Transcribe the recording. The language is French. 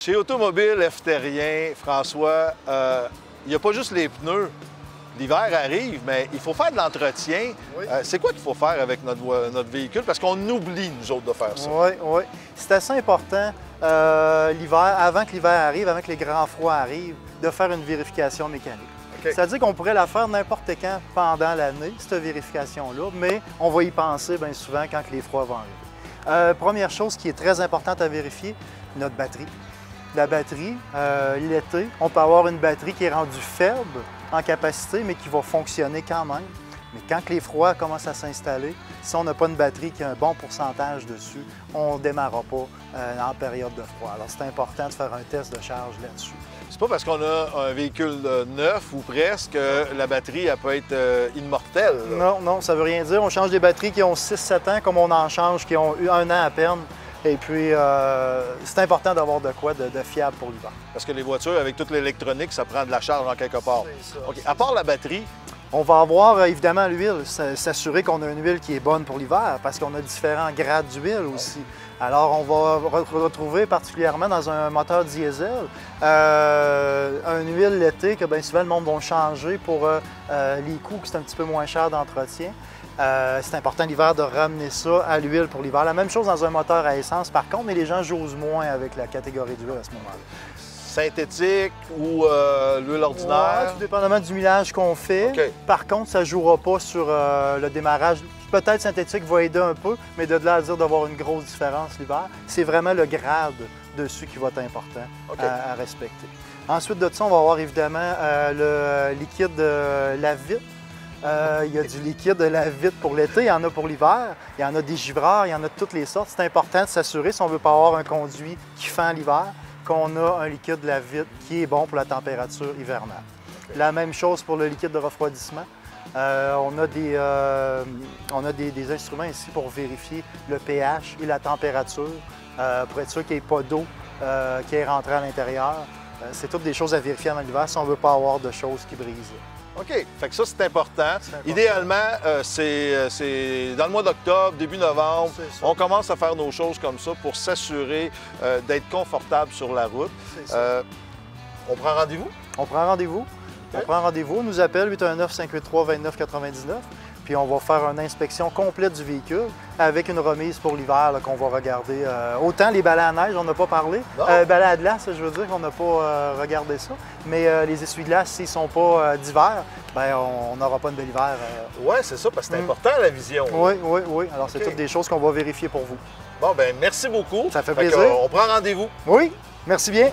Chez Automobile F-Terrien, François, il n'y a pas juste les pneus. L'hiver arrive, mais il faut faire de l'entretien. Oui. C'est quoi qu'il faut faire avec notre véhicule? Parce qu'on oublie, nous autres, de faire ça. Oui, oui. C'est assez important l'hiver, avant que l'hiver arrive, avant que les grands froids arrivent, de faire une vérification mécanique. Okay. C'est-à-dire qu'on pourrait la faire n'importe quand pendant l'année, cette vérification-là, mais on va y penser bien souvent quand les froids vont arriver. Première chose qui est très importante à vérifier, notre batterie. La batterie, l'été, on peut avoir une batterie qui est rendue faible en capacité, mais qui va fonctionner quand même. Mais quand les froids commencent à s'installer, si on n'a pas une batterie qui a un bon pourcentage dessus, on ne démarrera pas en période de froid. Alors, c'est important de faire un test de charge là-dessus. C'est pas parce qu'on a un véhicule neuf ou presque que la batterie elle peut être immortelle. Là. Non, non, ça veut rien dire. On change des batteries qui ont 6-7 ans comme on en change qui ont eu 1 an à peine. Et puis, c'est important d'avoir de quoi de fiable pour l'hiver. Parce que les voitures, avec toute l'électronique, ça prend de la charge en quelque part. C'est ça. OK. À part la batterie, on va avoir évidemment l'huile, s'assurer qu'on a une huile qui est bonne pour l'hiver parce qu'on a différents grades d'huile aussi. Alors, on va retrouver particulièrement dans un moteur diesel une huile l'été que bien souvent le monde va changer pour les coûts, qui c'est un petit peu moins cher d'entretien. C'est important l'hiver de ramener ça à l'huile pour l'hiver. La même chose dans un moteur à essence, par contre, mais les gens jouent moins avec la catégorie d'huile à ce moment-là. synthétique ou l'huile ordinaire? Ouais, tout dépendamment du millage qu'on fait. Okay. Par contre, ça ne jouera pas sur le démarrage. Peut-être synthétique va aider un peu, mais de là à dire d'avoir une grosse différence l'hiver, c'est vraiment le grade dessus qui va être important à respecter. Ensuite de ça, on va avoir évidemment le liquide lave-vite. Il y a du liquide lave-vite pour l'été, il y en a pour l'hiver, il y en a des givreurs, il y en a de toutes les sortes. C'est important de s'assurer, si on ne veut pas avoir un conduit qui fend l'hiver, qu'on a un liquide lave-vite qui est bon pour la température hivernale. Okay. La même chose pour le liquide de refroidissement. On a des instruments ici pour vérifier le pH et la température, pour être sûr qu'il n'y ait pas d'eau qui est rentrée à l'intérieur. C'est toutes des choses à vérifier avant l'hiver si on ne veut pas avoir de choses qui brisent. OK. Fait que ça, c'est important. Idéalement, c'est dans le mois d'octobre, début novembre, on commence à faire nos choses comme ça pour s'assurer d'être confortable sur la route. On prend rendez-vous? On prend rendez-vous. Okay. On prend rendez-vous, on nous appelle 819-583-2999, puis on va faire une inspection complète du véhicule avec une remise pour l'hiver qu'on va regarder. Autant les balais à neige, on n'a pas parlé. Balais à glace, je veux dire qu'on n'a pas regardé ça. Mais les essuie-glaces, s'ils ne sont pas d'hiver, bien, on n'aura pas de bel hiver. Oui, c'est ça, parce que c'est important la vision. Oui, oui, oui. Alors, c'est toutes des choses qu'on va vérifier pour vous. Bon, bien, merci beaucoup. Ça fait plaisir. On prend rendez-vous. Oui, merci bien.